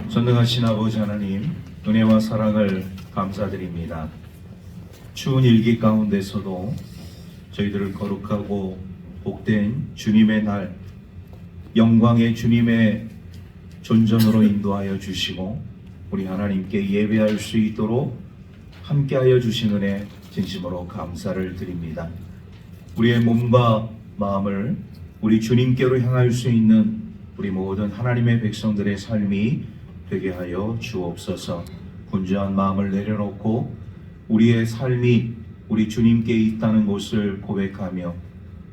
전능하신 아버지 하나님, 은혜와 사랑을 감사드립니다. 추운 일기 가운데서도 저희들을 거룩하고 복된 주님의 날, 영광의 주님의 존전으로 인도하여 주시고 우리 하나님께 예배할 수 있도록 함께하여 주신 은혜 진심으로 감사를 드립니다. 우리의 몸과 마음을 우리 주님께로 향할 수 있는 우리 모든 하나님의 백성들의 삶이 되게 하여 주옵소서. 분주한 마음을 내려놓고 우리의 삶이 우리 주님께 있다는 것을 고백하며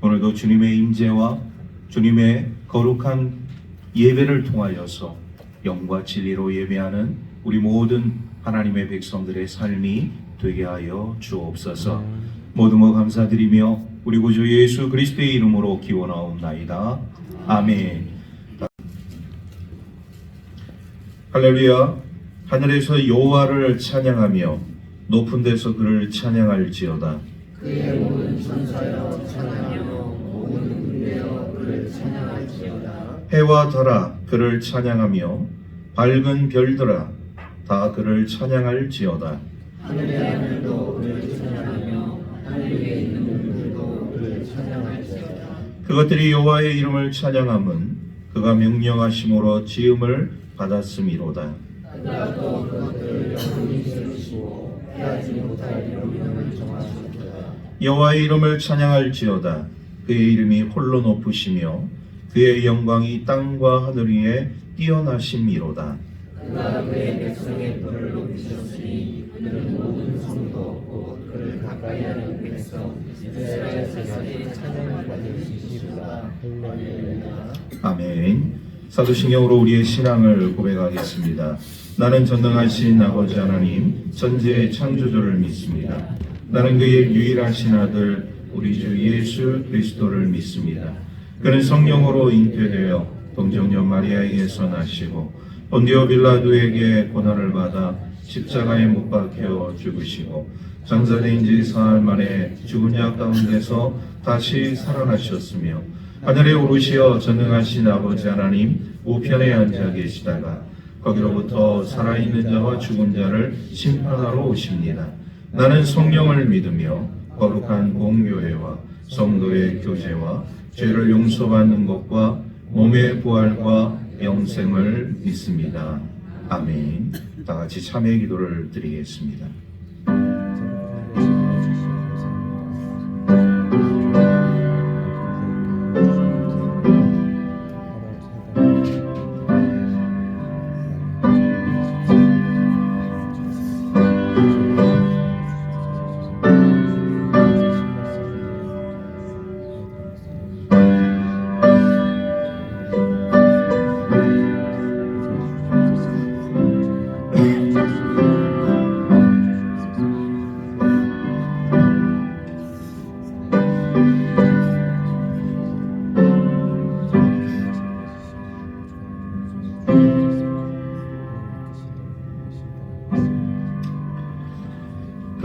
오늘도 주님의 임재와 주님의 거룩한 예배를 통하여서 영과 진리로 예배하는 우리 모든 하나님의 백성들의 삶이 되게 하여 주옵소서. 모든 것 감사드리며 우리 구주 예수 그리스도의 이름으로 기원하옵나이다. 아멘. 할렐루야. 하늘에서 여호와를 찬양하며 높은 데서 그를 찬양할지어다. 그의 모든 천사여 찬양하며 모든 군대여 그를 찬양할지어다. 해와 달아 그를 찬양하며 밝은 별들아 다 그를 찬양할지어다. 하늘의 하늘도 그를 찬양하며 하늘 위에 있는 분들도 그를 찬양할지어다. 그것들이 여호와의 이름을 찬양함은 그가 명령하심으로 지음을 받았음이로다. 그가 또 그것들을 영원히 세우시고 피하지 못할 명령을 정하셨도다. 여호와의 이름을 찬양할지어다. 그의 이름이 홀로 높으시며 그의 영광이 땅과 하늘 위에 뛰어나심이로다. 그가 그의 백성의 뿔을 높이셨으니 그는 모든 성도 곧 그를 가까이하는 백성 이스라엘까지 찬양을 받을 수 있으리라. 할렐루야. 아멘. 사도신경으로 우리의 신앙을 고백하겠습니다. 나는 전능하신 아버지 하나님 전지의 창조주를 믿습니다. 나는 그의 유일하신 아들 우리 주 예수 그리스도를 믿습니다. 그는 성령으로 잉태되어 동정녀 마리아에게서 나시고 본디오 빌라도에게 고난을 받아 십자가에 못 박혀 죽으시고 장사된 지 사흘 만에 죽은 자 가운데서 다시 살아나셨으며 하늘에 오르시어 전능하신 아버지 하나님 우편에 앉아 계시다가 거기로부터 살아있는 자와 죽은 자를 심판하러 오십니다. 나는 성령을 믿으며 거룩한 공교회와 성도의 교제와 죄를 용서받는 것과 몸의 부활과 영생을 믿습니다. 아멘. 다 같이 참회 기도를 드리겠습니다.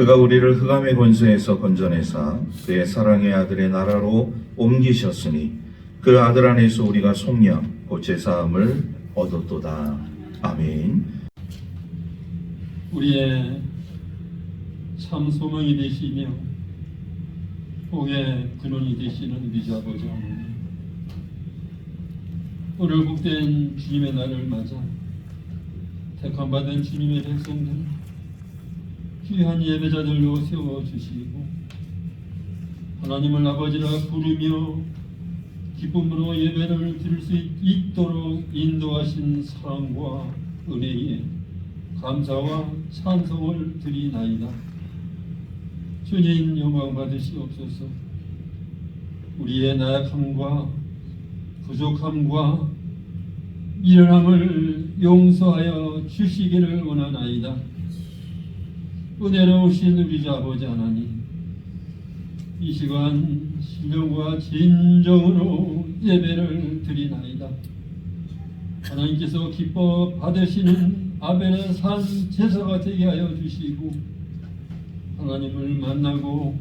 그가 우리를 흑암의 권세에서 건져내사 그의 사랑의 아들의 나라로 옮기셨으니 그 아들 안에서 우리가 속량 곧 제사함을 얻었도다. 아멘. 우리의 참 소망이 되시며 복의 근원이 되시는 우리 주 아버지 하나님, 오늘 복된 주님의 날을 맞아 택함받은 주님의 백성들 귀한 예배자들로 세워주시고 하나님을 아버지라 부르며 기쁨으로 예배를 드릴 수 있도록 인도하신 사랑과 은혜에 감사와 찬송을 드리나이다. 주님 영광 받으시옵소서. 우리의 나약함과 부족함과 미련함을 용서하여 주시기를 원하나이다. 은혜로우신 우리 주 아버지 하나님, 이 시간 신령과 진정으로 예배를 드리나이다. 하나님께서 기뻐 받으시는 아벨의 산 제사가 되게 하여 주시고 하나님을 만나고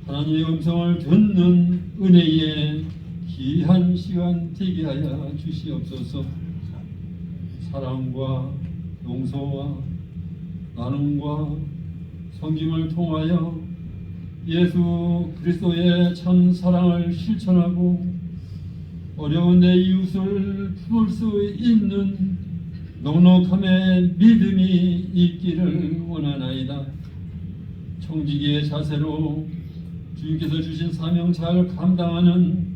하나님의 음성을 듣는 은혜의 귀한 시간 되게 하여 주시옵소서. 사랑과 용서와 나눔과 섬김을 통하여 예수 그리스도의 참 사랑을 실천하고 어려운 내 이웃을 품을 수 있는 넉넉함의 믿음이 있기를 원하나이다. 청지기의 자세로 주님께서 주신 사명 잘 감당하는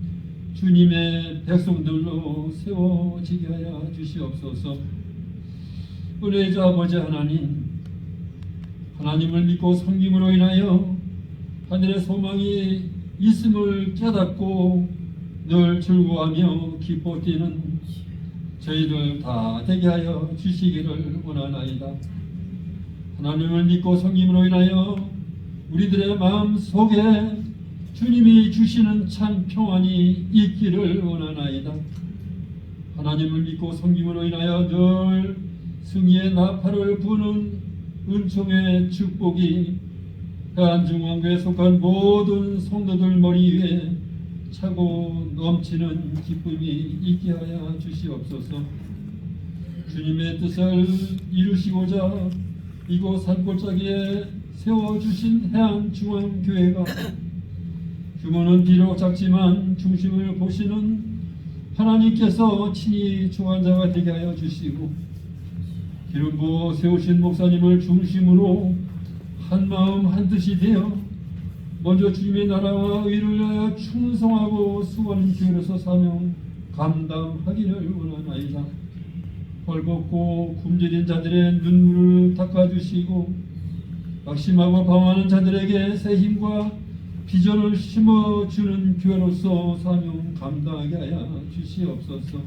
주님의 백성들로 세워지게 하여 주시옵소서. 은혜의 주 아버지 하나님, 하나님을 믿고 섬김으로 인하여 하늘의 소망이 있음을 깨닫고 늘 즐거워하며 기뻐 뛰는 저희들 다 되게 하여 주시기를 원하나이다. 하나님을 믿고 섬김으로 인하여 우리들의 마음 속에 주님이 주시는 참 평안이 있기를 원하나이다. 하나님을 믿고 섬김으로 인하여 늘 승리의 나팔을 부는 은총의 축복이 대한중앙교회에 속한 모든 성도들 머리 위에 차고 넘치는 기쁨이 있게 하여 주시옵소서. 주님의 뜻을 이루시고자 이곳 산골짜기에 세워주신 해안중앙교회가 규모는 비록 작지만 중심을 보시는 하나님께서 친히 주관자가 되게 하여 주시고 기름 부어 세우신 목사님을 중심으로 한마음 한뜻이 되어 먼저 주님의 나라와 의를 위하여 충성하고 수고하는 교회로서 사명 감당하기를 원하나이다. 헐벗고 굶주린 자들의 눈물을 닦아주시고 낙심하고 방황하는 자들에게 새 힘과 비전을 심어주는 교회로서 사명 감당하게 하여 주시옵소서.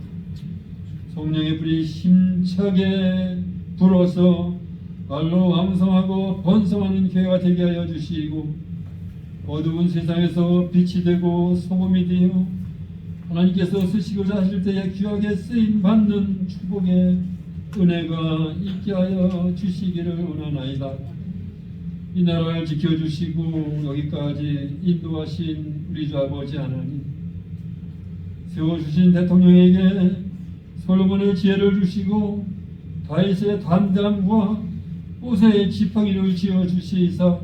성령의 불이 힘차게 불어서 날로 왕성하고 번성하는 교회가 되게 하여 주시고 어두운 세상에서 빛이 되고 소금이 되어 하나님께서 쓰시고자 하실 때에 귀하게 쓰임받는 축복의 은혜가 있게 하여 주시기를 원하나이다. 이 나라를 지켜주시고 여기까지 인도하신 우리 주 아버지 하나님, 세워주신 대통령에게 솔로몬의 지혜를 주시고 다윗의 담담과 모세의 지팡이를 지어주시사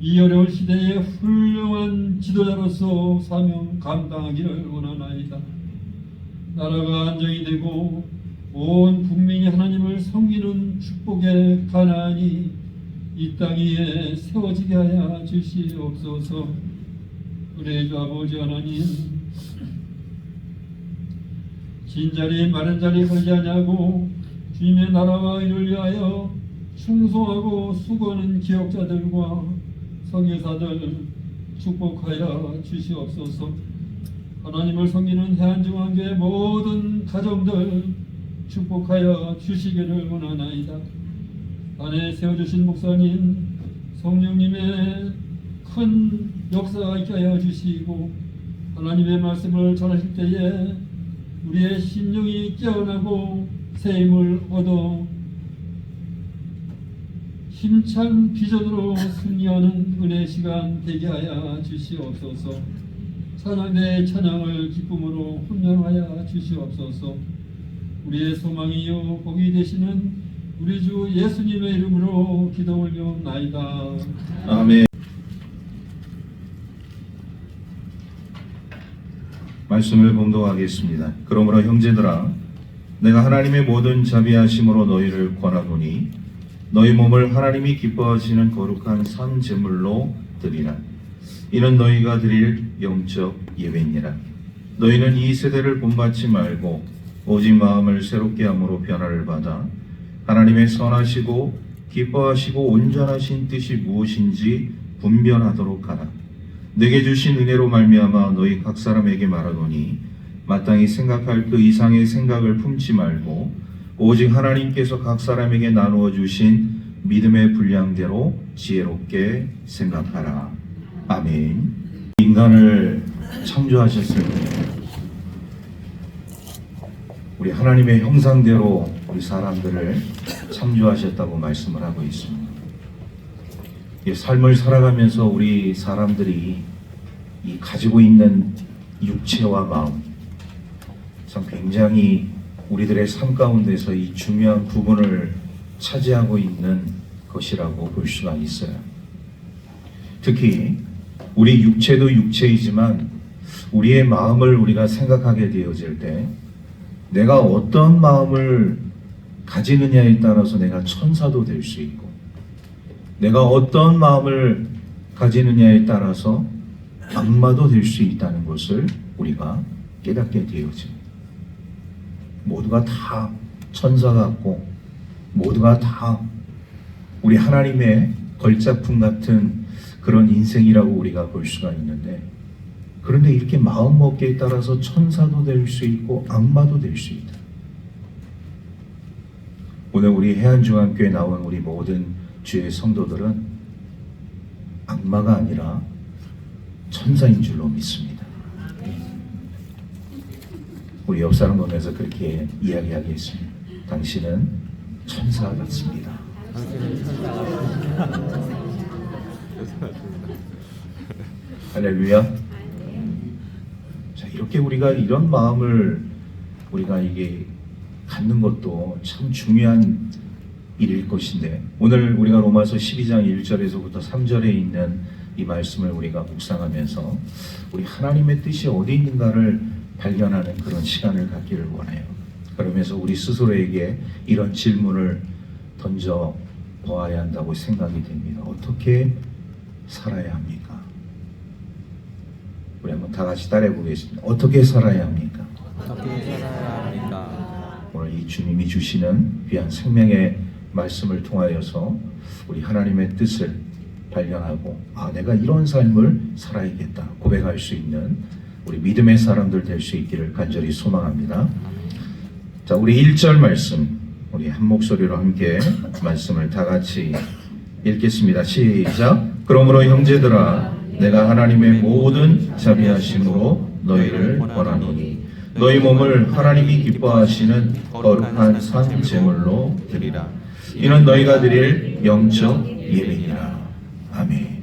이 어려운 시대에 훌륭한 지도자로서 사명 감당하기를 원하나이다. 나라가 안정이 되고 온 국민이 하나님을 섬기는 축복의 가난이 이 땅 위에 세워지게 하여 주시옵소서. 우리 주 아버지 하나님, 진 자리 마른 자리 걸지 아니하고 주님의 나라와 의를 위하여 충성하고 수고하는 기억자들과 선교사들 축복하여 주시옵소서. 하나님을 섬기는 해안중앙교회 모든 가정들 축복하여 주시기를 원하나이다. 안에 세워주신 목사님, 성령님의 큰 역사가 있게 하여 주시고 하나님의 말씀을 전하실 때에 우리의 심령이 깨어나고 새 힘을 얻어 힘찬 비전으로 승리하는 은혜의 시간 되게 하여 주시옵소서. 찬양대의 찬양을 기쁨으로 훈련하여 주시옵소서. 우리의 소망이요 복이 되시는 우리 주 예수님의 이름으로 기도 올려옵나이다. 아멘. 말씀을 봉독하겠습니다. 그러므로 형제들아, 내가 하나님의 모든 자비하심으로 너희를 권하노니 너희 몸을 하나님이 기뻐하시는 거룩한 산 제물로 드리라. 이는 너희가 드릴 영적 예배니라. 너희는 이 세대를 본받지 말고 오직 마음을 새롭게 함으로 변화를 받아 하나님의 선하시고 기뻐하시고 온전하신 뜻이 무엇인지 분별하도록 하라. 내게 주신 은혜로 말미암아 너희 각 사람에게 말하노니 마땅히 생각할 그 이상의 생각을 품지 말고 오직 하나님께서 각 사람에게 나누어 주신 믿음의 분량대로 지혜롭게 생각하라. 아멘. 인간을 창조하셨습니다. 우리 하나님의 형상대로 우리 사람들을 창조하셨다고 말씀을 하고 있습니다. 이 삶을 살아가면서 우리 사람들이 이 가지고 있는 육체와 마음 참 굉장히 우리들의 삶 가운데서 이 중요한 부분을 차지하고 있는 것이라고 볼 수가 있어요. 특히 우리 육체도 육체이지만 우리의 마음을 우리가 생각하게 되어질 때 내가 어떤 마음을 가지느냐에 따라서 내가 천사도 될 수 있고 내가 어떤 마음을 가지느냐에 따라서 악마도 될 수 있다는 것을 우리가 깨닫게 되어집니다. 모두가 다 천사 같고 모두가 다 우리 하나님의 걸작품 같은 그런 인생이라고 우리가 볼 수가 있는데, 그런데 이렇게 마음먹기에 따라서 천사도 될 수 있고 악마도 될 수 있다. 오늘 우리 해안중앙교회 나온 우리 모든 주의 성도들은 악마가 아니라 천사인 줄로 믿습니다. 우리 옆 사람 보면서 그렇게 이야기하겠습니다. 당신은 천사 같습니다. 할렐루야. 자, 이렇게 우리가 이런 마음을 우리가 이게 갖는 것도 참 중요한 일일 것인데, 오늘 우리가 로마서 12장 1절에서부터 3절에 있는 이 말씀을 우리가 묵상하면서 우리 하나님의 뜻이 어디 있는가를 발견하는 그런 시간을 갖기를 원해요. 그러면서 우리 스스로에게 이런 질문을 던져 보아야 한다고 생각이 됩니다. 어떻게 살아야 합니까? 우리 한번 다 같이 따라해 보겠습니다. 어떻게 살아야 합니까? 어떻게 살아야 합니까? 오늘 이 주님이 주시는 귀한 생명의 말씀을 통하여서 우리 하나님의 뜻을 발견하고, 아, 내가 이런 삶을 살아야겠다 고백할 수 있는 우리 믿음의 사람들 될 수 있기를 간절히 소망합니다. 자, 우리 1절 말씀 우리 한 목소리로 함께 말씀을 다 같이 읽겠습니다. 시작. 그러므로 형제들아, 내가 하나님의 모든 자비하심으로 너희를 권하노니 너희 몸을 하나님이 기뻐하시는 거룩한 산 제물로 드리라. 이는 너희가 드릴 영적 예배니라. 아멘.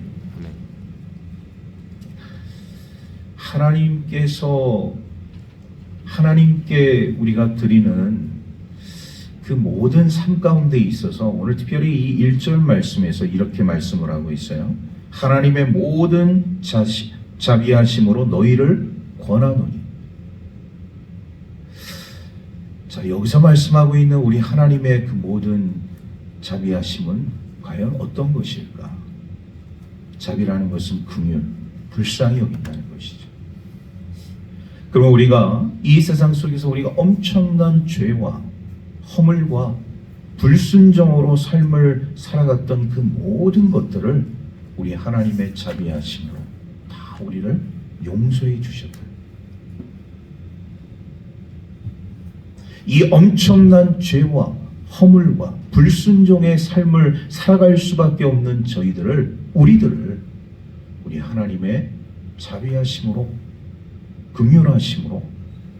하나님께 우리가 드리는 그 모든 삶 가운데 있어서 오늘 특별히 이 1절 말씀에서 이렇게 말씀을 하고 있어요. 하나님의 모든 자비하심으로 너희를 권하노니. 자, 여기서 말씀하고 있는 우리 하나님의 그 모든 자비하심은 과연 어떤 것일까? 자비라는 것은 긍휼, 불쌍히 여긴다는 것이죠. 그러면 우리가 이 세상 속에서 우리가 엄청난 죄와 허물과 불순종으로 삶을 살아갔던 그 모든 것들을 우리 하나님의 자비하심으로 다 우리를 용서해 주셨다. 이 엄청난 죄와 허물과 불순종의 삶을 살아갈 수밖에 없는 우리들을 우리 하나님의 자비하심으로, 긍휼하심으로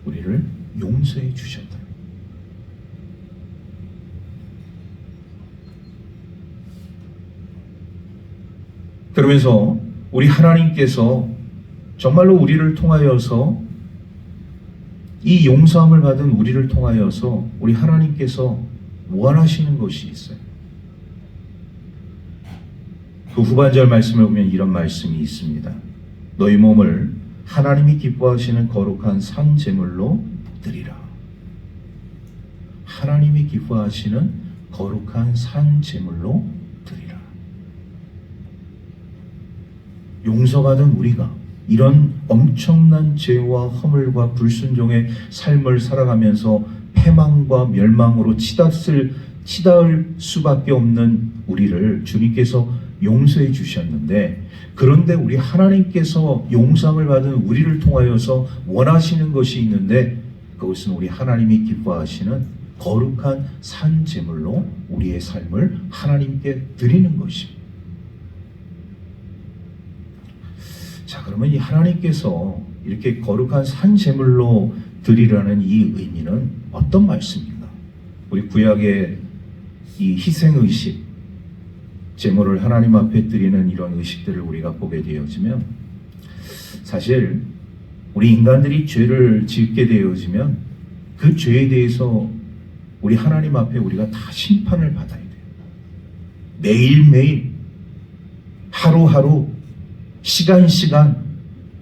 우리를 용서해 주셨다. 그러면서 우리 하나님께서 정말로 우리를 통하여서 이 용서함을 받은 우리를 통하여서 우리 하나님께서 원하시는 것이 있어요. 그 후반절 말씀을 보면 이런 말씀이 있습니다. 너희 몸을 하나님이 기뻐하시는 거룩한 산 제물로 드리라. 하나님이 기뻐하시는 거룩한 산 제물로 드리라. 용서받은 우리가 이런 엄청난 죄와 허물과 불순종의 삶을 살아가면서 패망과 멸망으로 치닫을 수밖에 없는 우리를 주님께서 용서해 주셨는데, 그런데 우리 하나님께서 용서함을 받은 우리를 통하여서 원하시는 것이 있는데, 그것은 우리 하나님이 기뻐하시는 거룩한 산 제물로 우리의 삶을 하나님께 드리는 것입니다. 자, 그러면 이 하나님께서 이렇게 거룩한 산 제물로 드리라는 이 의미는 어떤 말씀입니까? 우리 구약의 이 희생의식, 제물을 하나님 앞에 드리는 이런 의식들을 우리가 보게 되어지면, 사실 우리 인간들이 죄를 짓게 되어지면 그 죄에 대해서 우리 하나님 앞에 우리가 다 심판을 받아야 돼요. 매일매일, 하루하루, 시간시간,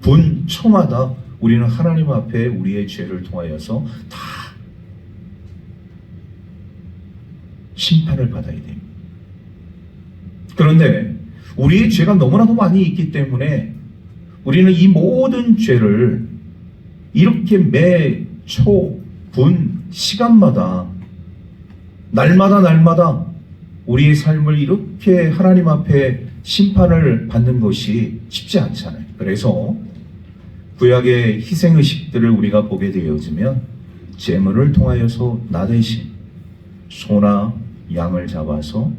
분초마다 우리는 하나님 앞에 우리의 죄를 통하여서 다 심판을 받아야 됩니다. 그런데 우리의 죄가 너무나도 많이 있기 때문에 우리는 이 모든 죄를 이렇게 매, 초, 분, 시간마다 날마다 우리의 삶을 이렇게 하나님 앞에 심판을 받는 것이 쉽지 않잖아요. 그래서 구약의 희생의식들을 우리가 보게 되어지면 제물을 통하여서 나 대신 소나 양을 잡아서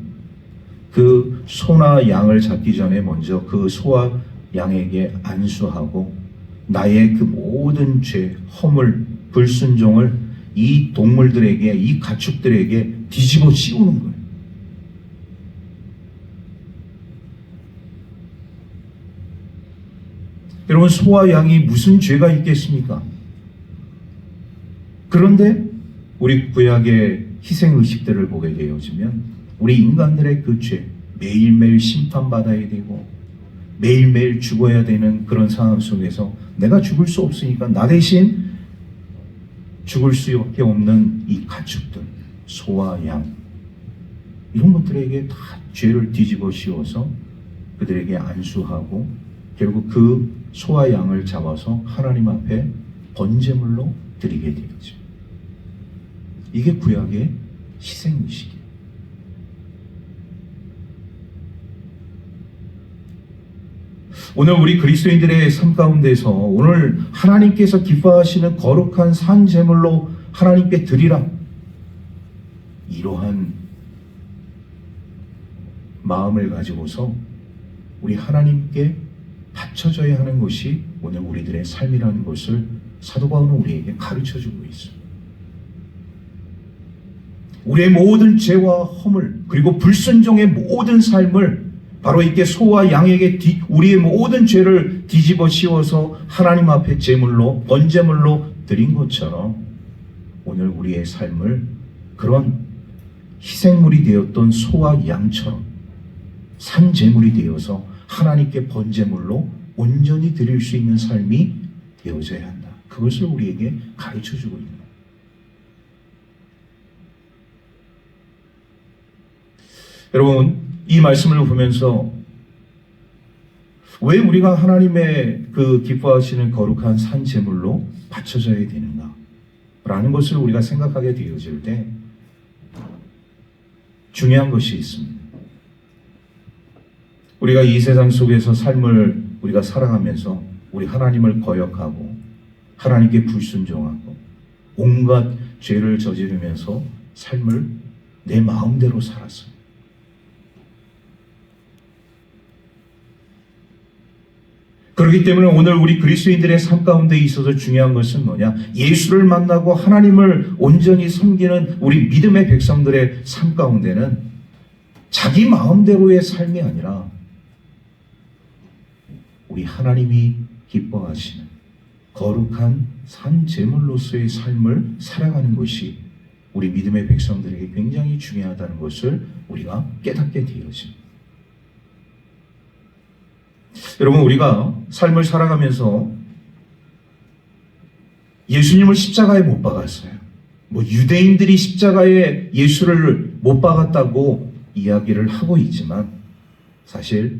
그 소나 양을 잡기 전에 먼저 그 소와 양에게 안수하고 나의 그 모든 죄, 허물, 불순종을 이 동물들에게, 이 가축들에게 뒤집어 씌우는 거예요. 여러분, 소와 양이 무슨 죄가 있겠습니까? 그런데 우리 구약의 희생의식들을 보게 되어지면 우리 인간들의 그 죄, 매일매일 심판받아야 되고 매일매일 죽어야 되는 그런 상황 속에서 내가 죽을 수 없으니까 나 대신 죽을 수밖에 없는 이 가축들, 소와 양, 이런 것들에게 다 죄를 뒤집어 씌워서 그들에게 안수하고 결국 그 소와 양을 잡아서 하나님 앞에 번제물로 드리게 되었죠. 이게 구약의 희생의식이에요. 오늘 우리 그리스도인들의 삶 가운데서 오늘 하나님께서 기뻐하시는 거룩한 산 제물로 하나님께 드리라, 이러한 마음을 가지고서 우리 하나님께 바쳐져야 하는 것이 오늘 우리들의 삶이라는 것을 사도 바울은 우리에게 가르쳐주고 있습니다. 우리의 모든 죄와 허물 그리고 불순종의 모든 삶을 바로 이렇게 소와 양에게 우리의 모든 죄를 뒤집어 씌워서 하나님 앞에 제물로, 번제물로 드린 것처럼 오늘 우리의 삶을 그런 희생물이 되었던 소와 양처럼 산제물이 되어서 하나님께 번제물로 온전히 드릴 수 있는 삶이 되어져야 한다. 그것을 우리에게 가르쳐주고 있는 거예요. 여러분, 이 말씀을 보면서 왜 우리가 하나님의 그 기뻐하시는 거룩한 산 제물로 바쳐져야 되는가 라는 것을 우리가 생각하게 되어질 때 중요한 것이 있습니다. 우리가 이 세상 속에서 삶을 우리가 살아가면서 우리 하나님을 거역하고 하나님께 불순종하고 온갖 죄를 저지르면서 삶을 내 마음대로 살았어요. 그렇기 때문에 오늘 우리 그리스도인들의 삶 가운데 있어서 중요한 것은 뭐냐? 예수를 만나고 하나님을 온전히 섬기는 우리 믿음의 백성들의 삶 가운데는 자기 마음대로의 삶이 아니라 우리 하나님이 기뻐하시는 거룩한 산 제물로서의 삶을 살아가는 것이 우리 믿음의 백성들에게 굉장히 중요하다는 것을 우리가 깨닫게 되어집니다. 여러분, 우리가 삶을 살아가면서 예수님을 십자가에 못 박았어요. 유대인들이 십자가에 예수를 못 박았다고 이야기를 하고 있지만 사실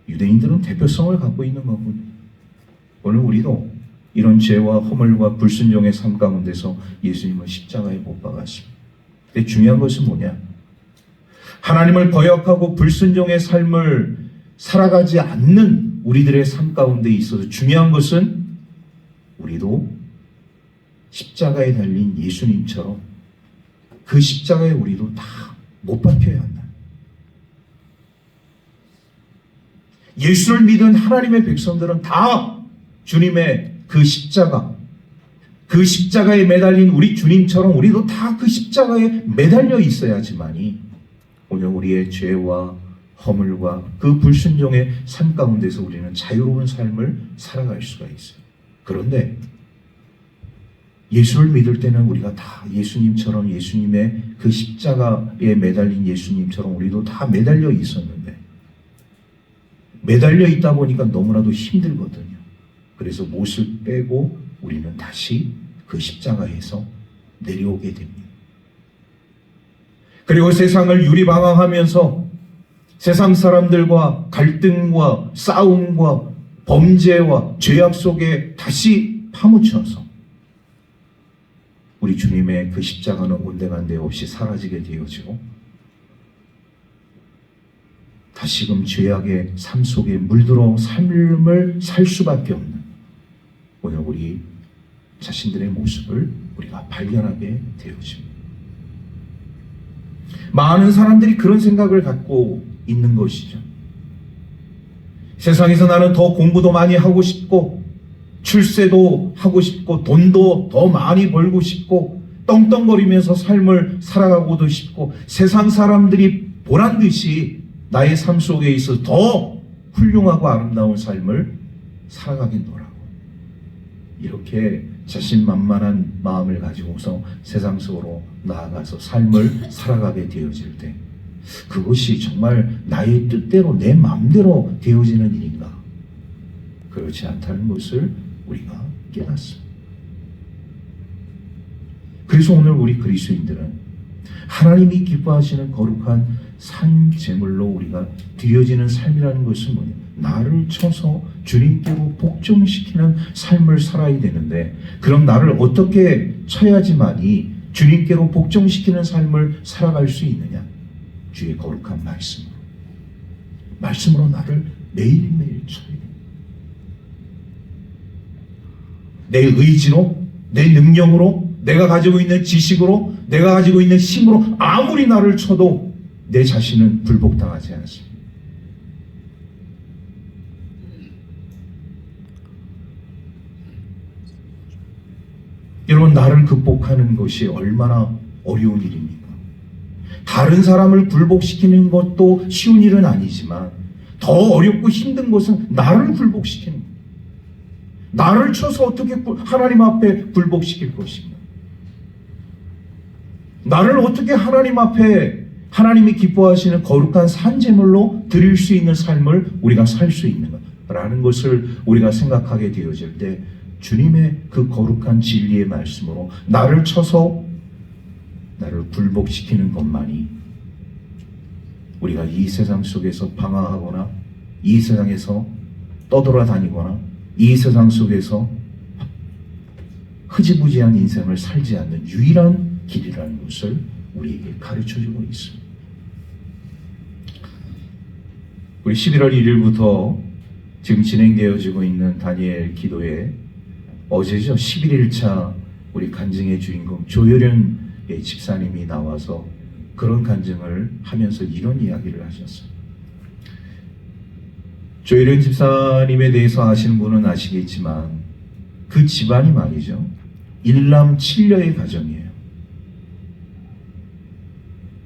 유대인들은 대표성을 갖고 있는 거군요. 오늘 우리도 이런 죄와 허물과 불순종의 삶 가운데서 예수님을 십자가에 못 박았습니다. 근데 중요한 것은 뭐냐? 하나님을 거역하고 불순종의 삶을 살아가지 않는 우리들의 삶 가운데 있어서 중요한 것은 우리도 십자가에 달린 예수님처럼 그 십자가에 우리도 다 못 박혀야 한다. 예수를 믿은 하나님의 백성들은 다 주님의 그 십자가, 그 십자가에 매달린 우리 주님처럼 우리도 다 그 십자가에 매달려 있어야지만이 오늘 우리의 죄와 허물과 그 불순종의 삶 가운데서 우리는 자유로운 삶을 살아갈 수가 있어요. 그런데 예수를 믿을 때는 우리가 다 예수님처럼, 예수님의 그 십자가에 매달린 예수님처럼 우리도 다 매달려 있었는데, 매달려 있다 보니까 너무나도 힘들거든요. 그래서 못을 빼고 우리는 다시 그 십자가에서 내려오게 됩니다. 그리고 세상을 유리방황하면서 세상 사람들과 갈등과 싸움과 범죄와 죄악 속에 다시 파묻혀서 우리 주님의 그 십자가는 온데간데 없이 사라지게 되어지고 다시금 죄악의 삶 속에 물들어 삶을 살 수밖에 없는 오늘 우리 자신들의 모습을 우리가 발견하게 되어집니다. 많은 사람들이 그런 생각을 갖고 있는 것이죠. 세상에서 나는 더 공부도 많이 하고 싶고 출세도 하고 싶고 돈도 더 많이 벌고 싶고 떵떵거리면서 삶을 살아가고도 싶고 세상 사람들이 보란 듯이 나의 삶 속에 있어 더 훌륭하고 아름다운 삶을 살아가겠노라고 이렇게 자신만만한 마음을 가지고서 세상 속으로 나아가서 삶을 살아가게 되어질 때 그것이 정말 나의 뜻대로 내 마음대로 되어지는 일인가? 그렇지 않다는 것을 우리가 깨닫습니다. 그래서 오늘 우리 그리스도인들은 하나님이 기뻐하시는 거룩한 산 제물로 우리가 드려지는 삶이라는 것은 뭐냐? 나를 쳐서 주님께로 복종시키는 삶을 살아야 되는데 그럼 나를 어떻게 쳐야지만이 주님께로 복종시키는 삶을 살아갈 수 있느냐? 주의 거룩한 말씀으로 나를 매일매일 쳐야 돼. 내 의지로, 내 능력으로, 내가 가지고 있는 지식으로, 내가 가지고 있는 힘으로 아무리 나를 쳐도 내 자신은 굴복당하지 않습니다. 여러분, 나를 극복하는 것이 얼마나 어려운 일입니까? 다른 사람을 굴복시키는 것도 쉬운 일은 아니지만 더 어렵고 힘든 것은 나를 굴복시키는 거예요. 나를 쳐서 어떻게 하나님 앞에 굴복시킬 것인가? 나를 어떻게 하나님 앞에 하나님이 기뻐하시는 거룩한 산제물로 드릴 수 있는 삶을 우리가 살 수 있는가라는 것을 우리가 생각하게 되어질 때 주님의 그 거룩한 진리의 말씀으로 나를 쳐서 나를 굴복시키는 것만이 우리가 이 세상 속에서 방황하거나 이 세상에서 떠돌아다니거나 이 세상 속에서 흐지부지한 인생을 살지 않는 유일한 길이라는 것을 우리에게 가르쳐주고 있습니다. 우리 11월 1일부터 지금 진행되어지고 있는 다니엘 기도회 어제죠. 11일차 우리 간증의 주인공 조효련 집사님이 나와서 그런 간증을 하면서 이런 이야기를 하셨어요. 조효련 집사님에 대해서 아시는 분은 아시겠지만 그 집안이 말이죠. 일남 7녀의 가정이에요.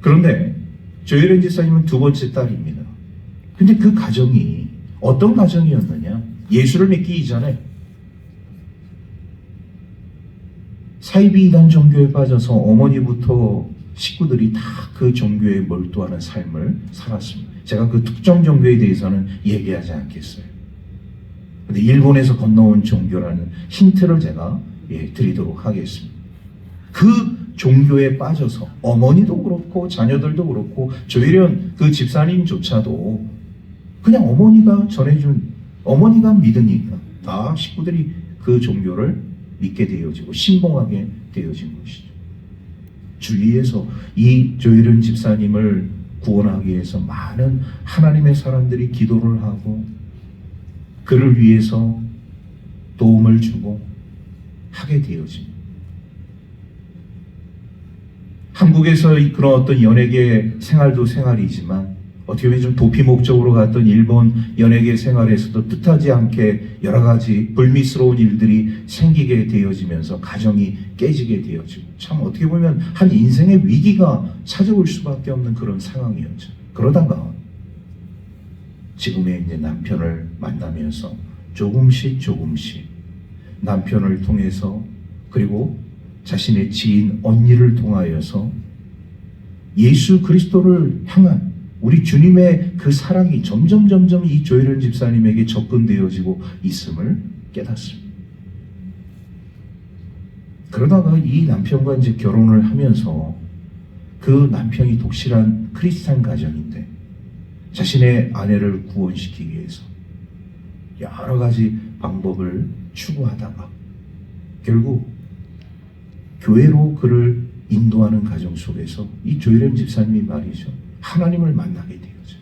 그런데 조효련 집사님은 두 번째 딸입니다. 근데 그 가정이 어떤 가정이었느냐? 예수를 믿기 이전에 사이비 이단 종교에 빠져서 어머니부터 식구들이 다 그 종교에 몰두하는 삶을 살았습니다. 제가 그 특정 종교에 대해서는 얘기하지 않겠어요. 근데 일본에서 건너온 종교라는 힌트를 제가 드리도록 하겠습니다. 그 종교에 빠져서 어머니도 그렇고 자녀들도 그렇고 조혜련 그 집사님조차도 그냥 어머니가 전해준 어머니가 믿으니까 다 식구들이 그 종교를 믿게 되어지고 신봉하게 되어진 것이죠. 주위에서 이 조혜련 집사님을 구원하기 위해서 많은 하나님의 사람들이 기도를 하고 그를 위해서 도움을 주고 하게 되어집니다. 한국에서 그런 어떤 연예계 생활도 생활이지만 어떻게 보면 좀 도피 목적으로 갔던 일본 연예계 생활에서도 뜻하지 않게 여러 가지 불미스러운 일들이 생기게 되어지면서 가정이 깨지게 되어지고 참 어떻게 보면 한 인생의 위기가 찾아올 수밖에 없는 그런 상황이었죠. 그러다가 지금의 이제 남편을 만나면서 조금씩 남편을 통해서 그리고 자신의 지인 언니를 통하여서 예수 그리스도를 향한 우리 주님의 그 사랑이 점점 이 조혜련 집사님에게 접근되어지고 있음을 깨닫습니다. 그러다가 이 남편과 이제 결혼을 하면서 그 남편이 독실한 크리스찬 가정인데 자신의 아내를 구원시키기 위해서 여러 가지 방법을 추구하다가 결국 교회로 그를 인도하는 과정 속에서 이 조혜련 집사님이 말이죠, 하나님을 만나게 되어져.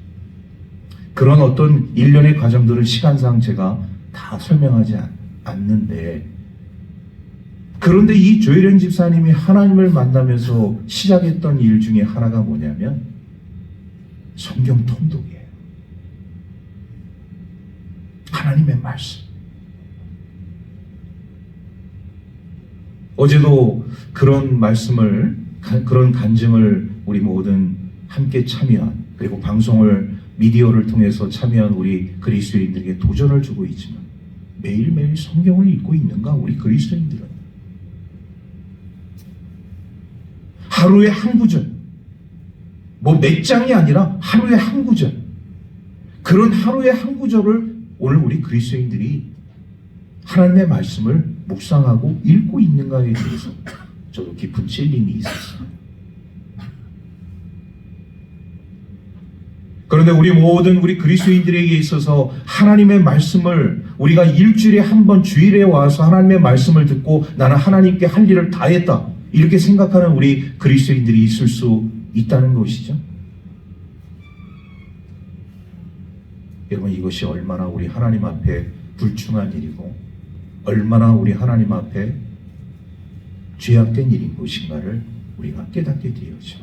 그런 어떤 일련의 과정들을 시간상 제가 다 설명하지 않는데, 그런데 이 조혜련 집사님이 하나님을 만나면서 시작했던 일 중에 하나가 뭐냐면 성경 통독이에요. 하나님의 말씀. 어제도 그런 말씀을, 그런 간증을 우리 모든 함께 참여한, 그리고 방송을 미디어를 통해서 참여한 우리 그리스도인들에게 도전을 주고 있지만 매일매일 성경을 읽고 있는가 우리 그리스도인들은? 하루에 한 구절, 뭐 몇 장이 아니라 하루에 한 구절, 그런 하루에 한 구절을 오늘 우리 그리스도인들이 하나님의 말씀을 묵상하고 읽고 있는가에 대해서 저도 깊은 찔림이 있었어요. 그런데 우리 모든 우리 그리스도인들에게 있어서 하나님의 말씀을 우리가 일주일에 한 번 주일에 와서 하나님의 말씀을 듣고 나는 하나님께 할 일을 다 했다, 이렇게 생각하는 우리 그리스도인들이 있을 수 있다는 것이죠. 여러분, 이것이 얼마나 우리 하나님 앞에 불충한 일이고 얼마나 우리 하나님 앞에 죄악된 일인 것인가를 우리가 깨닫게 되어죠.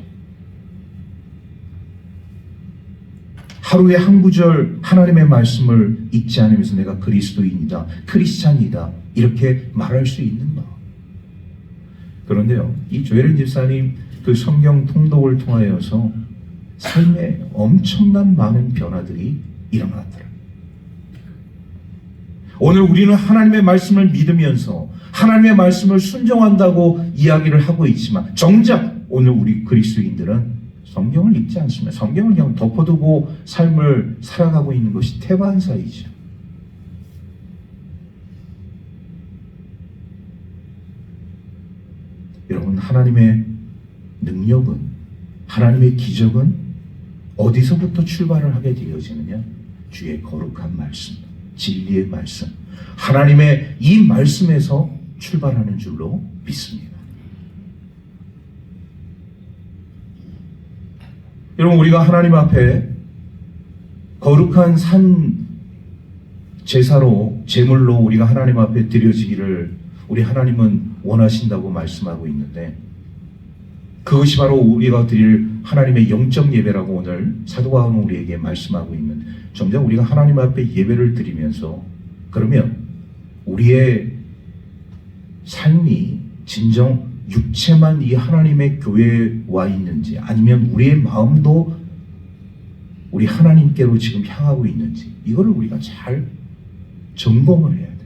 하루에 한 구절 하나님의 말씀을 읽지 않으면서 내가 그리스도인이다, 크리스찬이다, 이렇게 말할 수 있는가? 그런데요, 이 조혜련 집사님 그 성경 통독을 통하여서 삶에 엄청난 많은 변화들이 일어났더라. 오늘 우리는 하나님의 말씀을 믿으면서 하나님의 말씀을 순종한다고 이야기를 하고 있지만 정작 오늘 우리 그리스도인들은 성경을 읽지 않습니다. 성경을 그냥 덮어두고 삶을 살아가고 있는 것이 태반사이죠. 여러분, 하나님의 능력은, 하나님의 기적은 어디서부터 출발을 하게 되어지느냐? 주의 거룩한 말씀, 진리의 말씀, 하나님의 이 말씀에서 출발하는 줄로 믿습니다. 여러분, 우리가 하나님 앞에 거룩한 산 제사로, 제물로 우리가 하나님 앞에 드려지기를 우리 하나님은 원하신다고 말씀하고 있는데, 그것이 바로 우리가 드릴 하나님의 영적 예배라고 오늘 사도 바울은 우리에게 말씀하고 있는, 정작 우리가 하나님 앞에 예배를 드리면서 그러면 우리의 삶이 진정 육체만 이 하나님의 교회에 와 있는지, 아니면 우리의 마음도 우리 하나님께로 지금 향하고 있는지, 이거를 우리가 잘 점검을 해야 돼.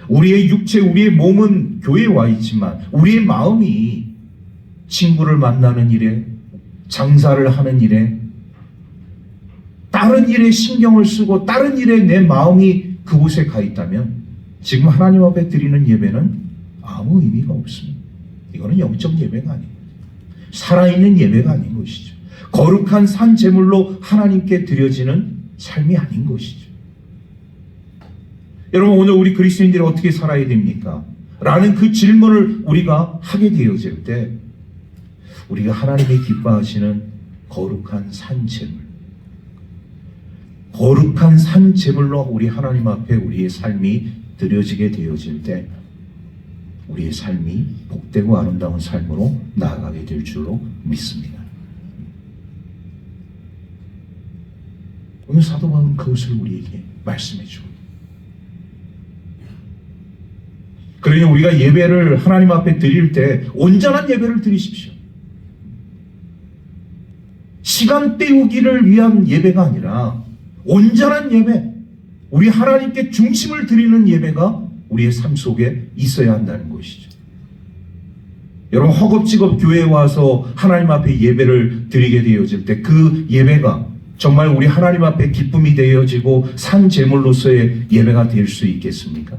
우리의 육체, 우리의 몸은 교회에 와 있지만 우리의 마음이 친구를 만나는 일에, 장사를 하는 일에, 다른 일에 신경을 쓰고 다른 일에 내 마음이 그곳에 가 있다면 지금 하나님 앞에 드리는 예배는 아무 의미가 없습니다. 이거는 영적 예배가 아니고 살아있는 예배가 아닌 것이죠. 거룩한 산 제물로 하나님께 드려지는 삶이 아닌 것이죠. 여러분, 오늘 우리 그리스도인들이 어떻게 살아야 됩니까? 라는 그 질문을 우리가 하게 되어질 때 우리가 하나님이 기뻐하시는 거룩한 산 제물, 거룩한 산 제물로 우리 하나님 앞에 우리의 삶이 드려지게 되어질 때 우리의 삶이 복되고 아름다운 삶으로 나아가게 될 줄로 믿습니다. 오늘 사도 바울은 그것을 우리에게 말씀해 주고, 그러니 우리가 예배를 하나님 앞에 드릴 때 온전한 예배를 드리십시오. 시간 때우기를 위한 예배가 아니라 온전한 예배, 우리 하나님께 중심을 드리는 예배가 우리의 삶 속에 있어야 한다는 것이죠. 여러분 허겁지겁 교회에 와서 하나님 앞에 예배를 드리게 되어질 때 그 예배가 정말 우리 하나님 앞에 기쁨이 되어지고 산 제물로서의 예배가 될 수 있겠습니까?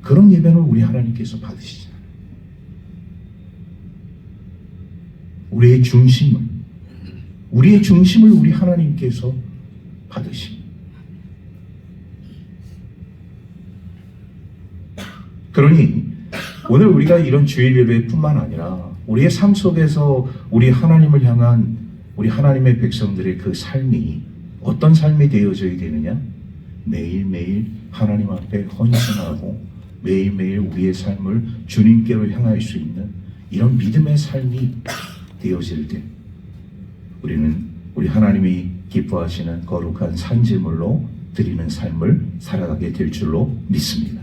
그런 예배를 우리 하나님께서 받으시잖아요. 우리의 중심을 우리 하나님께서 받으십니다. 그러니 오늘 우리가 이런 주일 예배뿐만 아니라 우리의 삶 속에서 우리 하나님을 향한 우리 하나님의 백성들의 그 삶이 어떤 삶이 되어져야 되느냐? 매일매일 하나님 앞에 헌신하고 매일매일 우리의 삶을 주님께로 향할 수 있는 이런 믿음의 삶이 되어질 때 우리는 우리 하나님이 기뻐하시는 거룩한 산제물로 드리는 삶을 살아가게 될 줄로 믿습니다.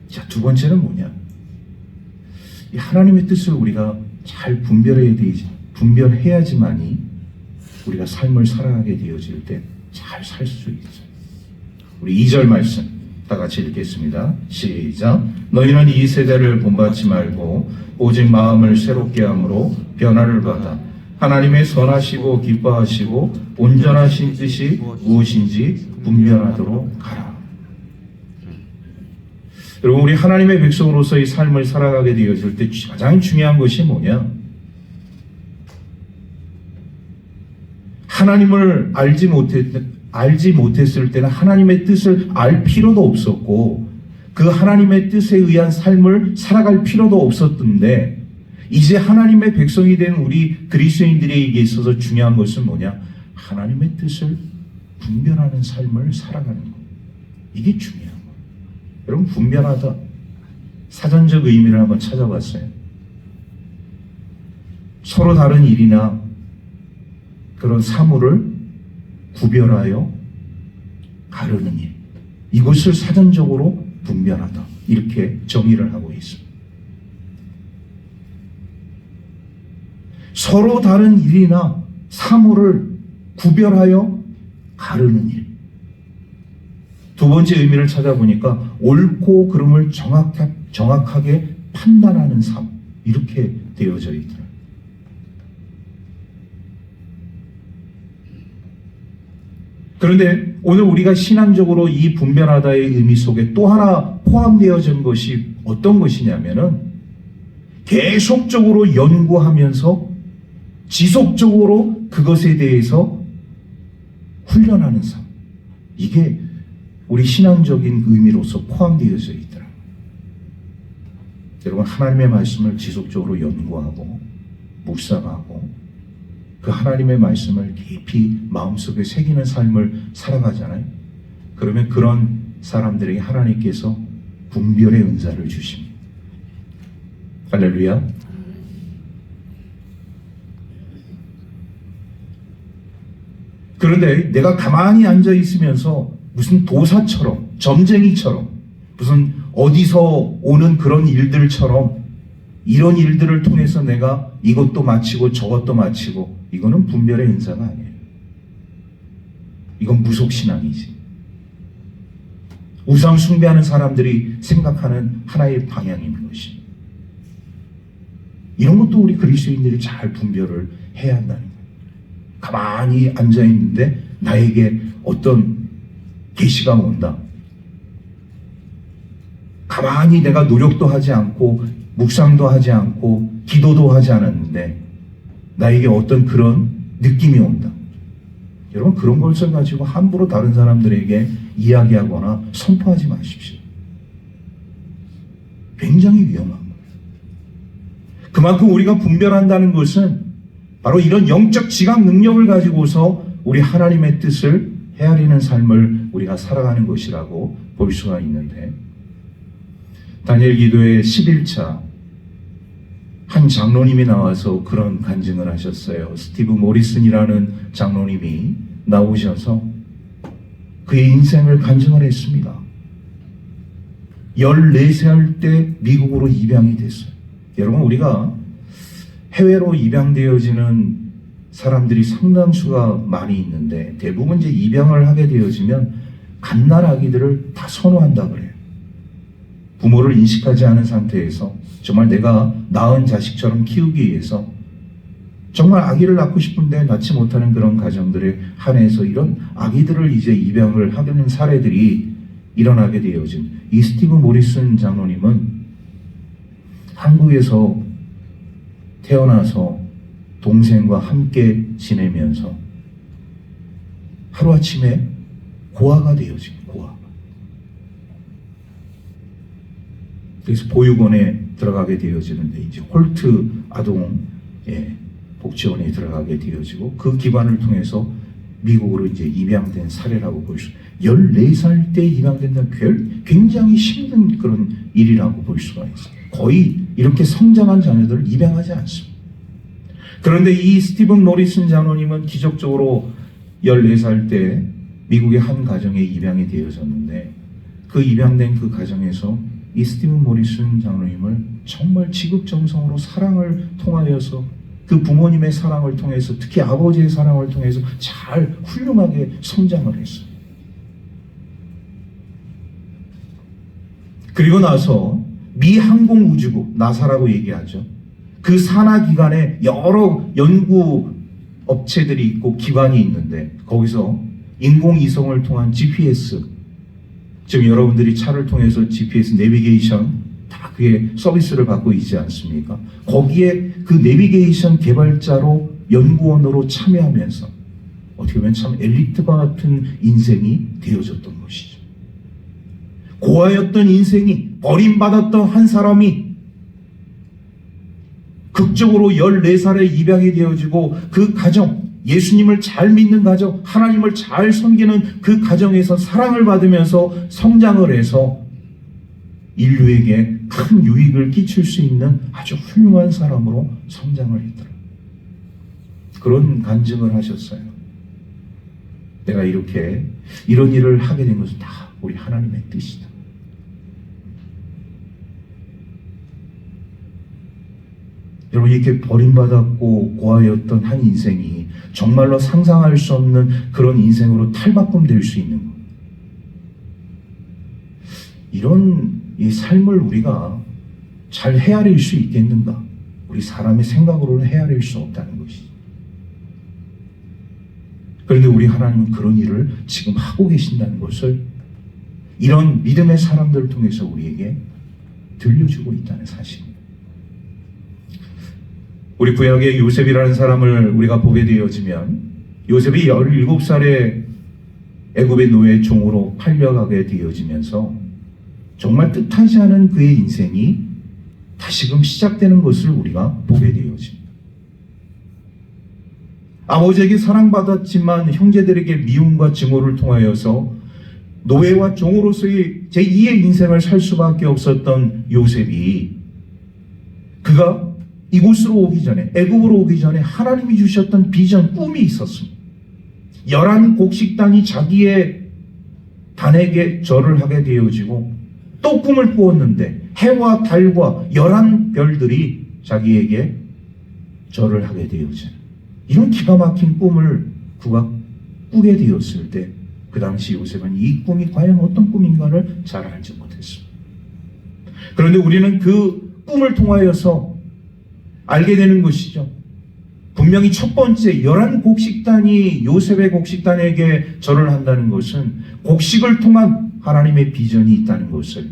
자, 두 번째는 뭐냐? 이 하나님의 뜻을 우리가 잘 분별해야지만이 우리가 삶을 살아가게 되어질 때 잘 살 수 있어요. 우리 2절 말씀 다 같이 읽겠습니다. 시작. 너희는 이 세대를 본받지 말고 오직 마음을 새롭게 함으로 변화를 받아 하나님의 선하시고 기뻐하시고 온전하신 뜻이 무엇인지 분별하도록 하라. 여러분, 우리 하나님의 백성으로서의 삶을 살아가게 되어질 때 가장 중요한 것이 뭐냐? 하나님을 알지 못했을 때는 하나님의 뜻을 알 필요도 없었고 그 하나님의 뜻에 의한 삶을 살아갈 필요도 없었던데 이제 하나님의 백성이 된 우리 그리스도인들에게 있어서 중요한 것은 뭐냐? 하나님의 뜻을 분별하는 삶을 살아가는 것. 이게 중요한 거예요. 여러분, 분별하다. 사전적 의미를 한번 찾아봤어요. 서로 다른 일이나 그런 사물을 구별하여 가르는 일. 이것을 사전적으로 분별하다. 이렇게 정의를 하고 있습니다. 서로 다른 일이나 사물을 구별하여 가르는 일. 두 번째 의미를 찾아보니까 옳고 그름을 정확하게 판단하는 삶. 이렇게 되어져 있더라고요. 그런데 오늘 우리가 신앙적으로 이 분별하다의 의미 속에 또 하나 포함되어진 것이 어떤 것이냐면은 계속적으로 연구하면서 지속적으로 그것에 대해서 훈련하는 삶. 이게 우리 신앙적인 의미로서 포함되어져 있더라고요. 여러분, 하나님의 말씀을 지속적으로 연구하고 묵상하고 그 하나님의 말씀을 깊이 마음속에 새기는 삶을 살아가잖아요. 그러면 그런 사람들에게 하나님께서 분별의 은사를 주십니다. 할렐루야. 그런데 내가 가만히 앉아 있으면서 무슨 도사처럼, 점쟁이처럼, 무슨 어디서 오는 그런 일들처럼 이런 일들을 통해서 내가 이것도 마치고 저것도 마치고, 이거는 분별의 은사가 아니에요. 이건 무속신앙이지. 우상 숭배하는 사람들이 생각하는 하나의 방향인 것입니다. 이런 것도 우리 그리스도인들이 잘 분별을 해야 한다는 거예요. 가만히 앉아 있는데 나에게 어떤 계시가 온다. 가만히 내가 노력도 하지 않고 묵상도 하지 않고 기도도 하지 않았는데 나에게 어떤 그런 느낌이 온다. 여러분, 그런 것을 가지고 함부로 다른 사람들에게 이야기하거나 선포하지 마십시오. 굉장히 위험한 거예요. 그만큼 우리가 분별한다는 것은 바로 이런 영적 지각 능력을 가지고서 우리 하나님의 뜻을 헤아리는 삶을 우리가 살아가는 것이라고 볼 수가 있는데, 다니엘 기도의 11차 한 장로님이 나와서 그런 간증을 하셨어요. 스티브 모리슨이라는 장로님이 나오셔서 그의 인생을 간증을 했습니다. 14살 때 미국으로 입양이 됐어요. 여러분, 우리가 해외로 입양되어지는 사람들이 상당수가 많이 있는데 대부분 이제 입양을 하게 되어지면 갓날 아기들을 다 선호한다 그래요. 부모를 인식하지 않은 상태에서 정말 내가 낳은 자식처럼 키우기 위해서 정말 아기를 낳고 싶은데 낳지 못하는 그런 가정들에 한해서 이런 아기들을 이제 입양을 하는 사례들이 일어나게 되어진 이 스티븐 모리슨 장로님은 한국에서 태어나서 동생과 함께 지내면서 하루아침에 고아가 되어진 고아. 그래서 보육원에 들어가게 되어지는데 이제 홀트 아동 복지원에 들어가게 되어지고 그 기관을 통해서 미국으로 이제 입양된 사례라고 볼 수. 14살 때 입양된다는 굉장히 힘든 그런 일이라고 볼 수가 있어요. 거의 이렇게 성장한 자녀들을 입양하지 않습니다. 그런데 이 스티븐 모리슨 장로님은 기적적으로 14살 때 미국의 한 가정에 입양이 되어졌는데 그 입양된 그 가정에서 이 스티븐 모리슨 장로님을 정말 지극정성으로 사랑을 통하여서 그 부모님의 사랑을 통해서 특히 아버지의 사랑을 통해서 잘 훌륭하게 성장을 했어요. 그리고 나서 미 항공우주국 나사라고 얘기하죠. 그 산하 기관에 여러 연구 업체들이 있고 기관이 있는데 거기서 인공위성을 통한 GPS, 지금 여러분들이 차를 통해서 GPS 내비게이션 다 그게 서비스를 받고 있지 않습니까? 거기에 그 내비게이션 개발자로 연구원으로 참여하면서 어떻게 보면 참 엘리트와 같은 인생이 되어졌던 것이죠. 고아였던 인생이 버림받았던 한 사람이 극적으로 14살에 입양이 되어지고 그 가정, 예수님을 잘 믿는 가정, 하나님을 잘 섬기는 그 가정에서 사랑을 받으면서 성장을 해서 인류에게 큰 유익을 끼칠 수 있는 아주 훌륭한 사람으로 성장을 했더라. 그런 간증을 하셨어요. 내가 이렇게 이런 일을 하게 된 것은 다 우리 하나님의 뜻이다. 여러분, 이렇게 버림받았고 고아였던 한 인생이 정말로 상상할 수 없는 그런 인생으로 탈바꿈될 수 있는 것. 이런 이 삶을 우리가 잘 헤아릴 수 있겠는가? 우리 사람의 생각으로는 헤아릴 수 없다는 것이죠. 그런데 우리 하나님은 그런 일을 지금 하고 계신다는 것을 이런 믿음의 사람들을 통해서 우리에게 들려주고 있다는 사실입니다. 우리 구약의 요셉이라는 사람을 우리가 보게 되어지면 요셉이 17살에 애굽의 노예 종으로 팔려가게 되어지면서 정말 뜻하지 않은 그의 인생이 다시금 시작되는 것을 우리가 보게 되어집니다. 아버지에게 사랑받았지만 형제들에게 미움과 증오를 통하여서 노예와 종으로서의 제2의 인생을 살 수밖에 없었던 요셉이 그가 이곳으로 오기 전에, 애굽으로 오기 전에 하나님이 주셨던 비전, 꿈이 있었습니다. 11곡식단이 자기의 단에게 절을 하게 되어지고 또 꿈을 꾸었는데 해와 달과 11별들이 자기에게 절을 하게 되어지는 이런 기가 막힌 꿈을 그가 꾸게 되었을 때 그 당시 요셉은 이 꿈이 과연 어떤 꿈인가를 잘 알지 못했습니다. 그런데 우리는 그 꿈을 통하여서 알게 되는 것이죠. 분명히 첫 번째 11곡식단이 요셉의 곡식단에게 절을 한다는 것은 곡식을 통한 하나님의 비전이 있다는 것을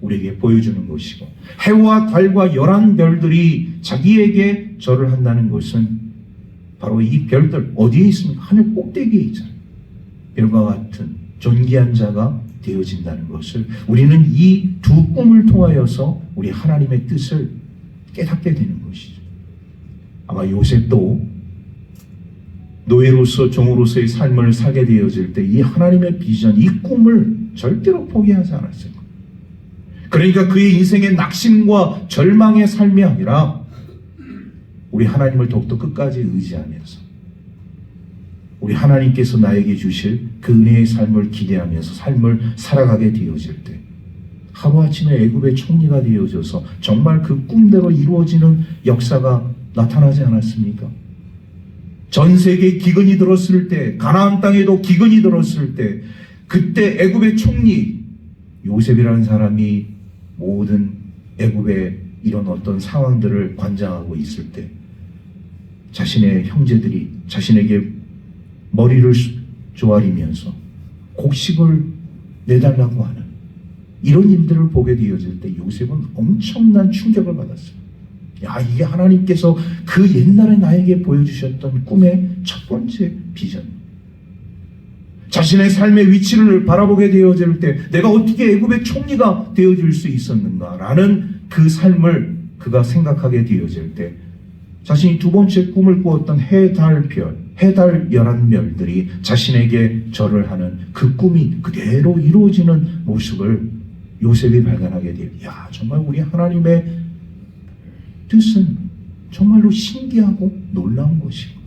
우리에게 보여주는 것이고 해와 달과 11별들이 자기에게 절을 한다는 것은 바로 이 별들 어디에 있습니까? 하늘 꼭대기에 있잖아요. 별과 같은 존귀한 자가 되어진다는 것을 우리는 이 두 꿈을 통하여서 우리 하나님의 뜻을 깨닫게 되는 것이죠. 아마 요셉도 노예로서 종으로서의 삶을 살게 되어질 때 이 하나님의 비전, 이 꿈을 절대로 포기하지 않았을 거예요. 그러니까 그의 인생의 낙심과 절망의 삶이 아니라 우리 하나님을 더욱더 끝까지 의지하면서 우리 하나님께서 나에게 주실 그 은혜의 삶을 기대하면서 삶을 살아가게 되어질 때 하루아침에 애굽의 총리가 되어져서 정말 그 꿈대로 이루어지는 역사가 나타나지 않았습니까? 전 세계에 기근이 들었을 때, 가나안 땅에도 기근이 들었을 때 그때 애굽의 총리 요셉이라는 사람이 모든 애굽의 이런 어떤 상황들을 관장하고 있을 때 자신의 형제들이 자신에게 머리를 조아리면서 곡식을 내달라고 하는 이런 일들을 보게 되어질 때 요셉은 엄청난 충격을 받았어요. 야, 이게 하나님께서 그 옛날에 나에게 보여주셨던 꿈의 첫 번째 비전. 자신의 삶의 위치를 바라보게 되어질 때 내가 어떻게 애굽의 총리가 되어질 수 있었는가라는 그 삶을 그가 생각하게 되어질 때 자신이 두 번째 꿈을 꾸었던 해, 달, 별, 해, 달, 11별들이 자신에게 절을 하는 그 꿈이 그대로 이루어지는 모습을 요셉이 발견하게 돼요. 야, 정말 우리 하나님의 뜻은 정말로 신기하고 놀라운 것이고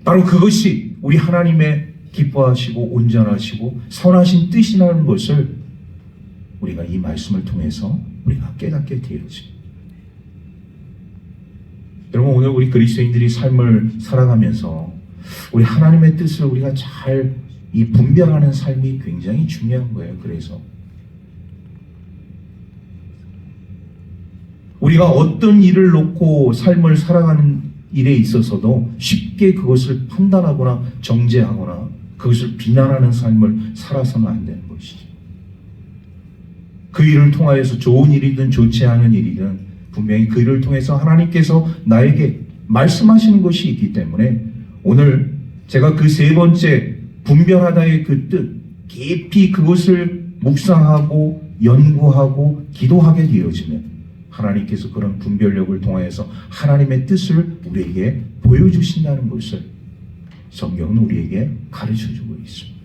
바로 그것이 우리 하나님의 기뻐하시고 온전하시고 선하신 뜻이라는 것을 우리가 이 말씀을 통해서 우리가 깨닫게 되어집니다. 여러분, 오늘 우리 그리스도인들이 삶을 살아가면서 우리 하나님의 뜻을 우리가 잘 이 분별하는 삶이 굉장히 중요한 거예요. 그래서 우리가 어떤 일을 놓고 삶을 살아가는 일에 있어서도 쉽게 그것을 판단하거나 정죄하거나 그것을 비난하는 삶을 살아서는 안 되는 것이죠. 그 일을 통하여서 좋은 일이든 좋지 않은 일이든 분명히 그 일을 통해서 하나님께서 나에게 말씀하시는 것이 있기 때문에 오늘 제가 그 세 번째 분별하다의 그 뜻, 깊이 그것을 묵상하고 연구하고 기도하게 되어지면 하나님께서 그런 분별력을 통하여서 하나님의 뜻을 우리에게 보여주신다는 것을 성경은 우리에게 가르쳐주고 있습니다.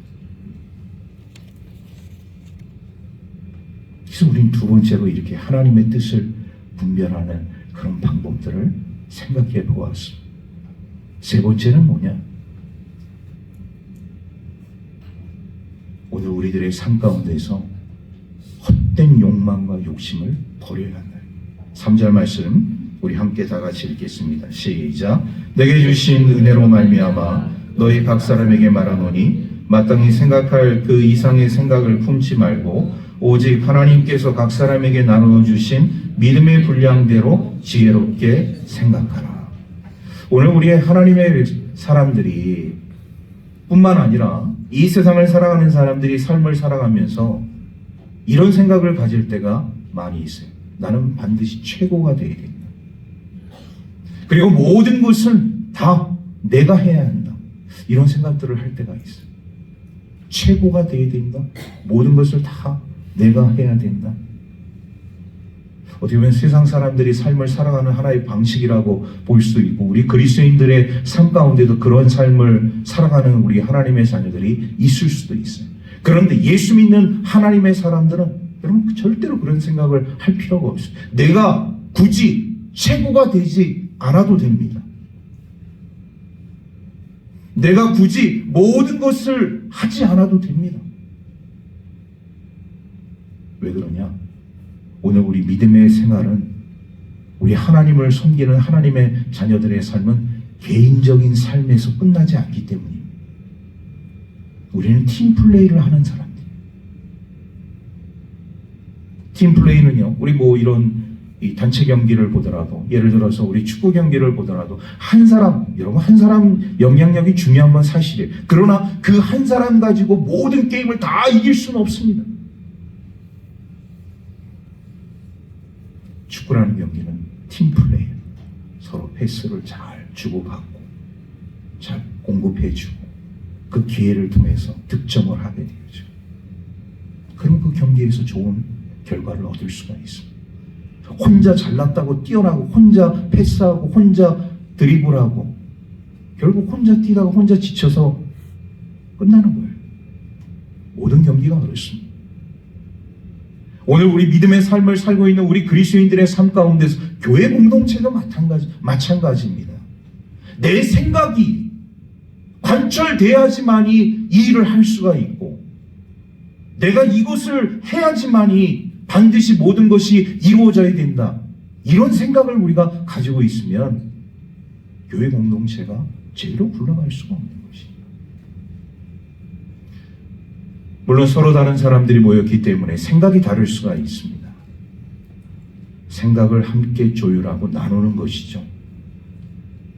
그래서 우리는 두 번째로 이렇게 하나님의 뜻을 분별하는 그런 방법들을 생각해 보았습니다. 세 번째는 뭐냐? 오늘 우리들의 삶 가운데서 헛된 욕망과 욕심을 버려야 한다. 3절 말씀 우리 함께 다 같이 읽겠습니다. 시작. 내게 주신 은혜로 말미암아 너희 각 사람에게 말하노니 마땅히 생각할 그 이상의 생각을 품지 말고 오직 하나님께서 각 사람에게 나누어 주신 믿음의 분량대로 지혜롭게 생각하라. 오늘 우리의 하나님의 사람들이 뿐만 아니라 이 세상을 살아가는 사람들이 삶을 살아가면서 이런 생각을 가질 때가 많이 있어요. 나는 반드시 최고가 되어야 된다. 그리고 모든 것은 다 내가 해야 한다. 이런 생각들을 할 때가 있어요. 최고가 되어야 된다. 모든 것을 다 내가 해야 된다. 어떻게 보면 세상 사람들이 삶을 살아가는 하나의 방식이라고 볼 수도 있고 우리 그리스도인들의 삶 가운데도 그런 삶을 살아가는 우리 하나님의 자녀들이 있을 수도 있어요. 그런데 예수 믿는 하나님의 사람들은 여러분 절대로 그런 생각을 할 필요가 없어요. 내가 굳이 최고가 되지 않아도 됩니다. 내가 굳이 모든 것을 하지 않아도 됩니다. 왜 그러냐? 오늘 우리 믿음의 생활은 우리 하나님을 섬기는 하나님의 자녀들의 삶은 개인적인 삶에서 끝나지 않기 때문입니다. 우리는 팀플레이를 하는 사람들. 팀플레이는요, 우리 뭐 이런 이 단체 경기를 보더라도 예를 들어서 우리 축구 경기를 보더라도 한 사람, 여러분 한 사람 영향력이 중요한 건 사실이에요. 그러나 그 한 사람 가지고 모든 게임을 다 이길 수는 없습니다. 축구라는 경기는 팀플레이, 서로 패스를 잘 주고받고 잘 공급해주고 그 기회를 통해서 득점을 하게 되죠. 그럼 그 경기에서 좋은 결과를 얻을 수가 있습니다. 혼자 잘났다고 뛰어나고 혼자 패스하고 혼자 드리블하고 결국 혼자 뛰다가 혼자 지쳐서 끝나는 거예요. 모든 경기가 그렇습니다. 오늘 우리 믿음의 삶을 살고 있는 우리 그리스도인들의 삶 가운데서 교회 공동체도 마찬가지입니다. 내 생각이 관철돼야지만이 이 일을 할 수가 있고 내가 이것을 해야지만이 반드시 모든 것이 이루어져야 된다. 이런 생각을 우리가 가지고 있으면 교회 공동체가 제대로 굴러갈 수가 없는 것입니다. 물론 서로 다른 사람들이 모였기 때문에 생각이 다를 수가 있습니다. 생각을 함께 조율하고 나누는 것이죠.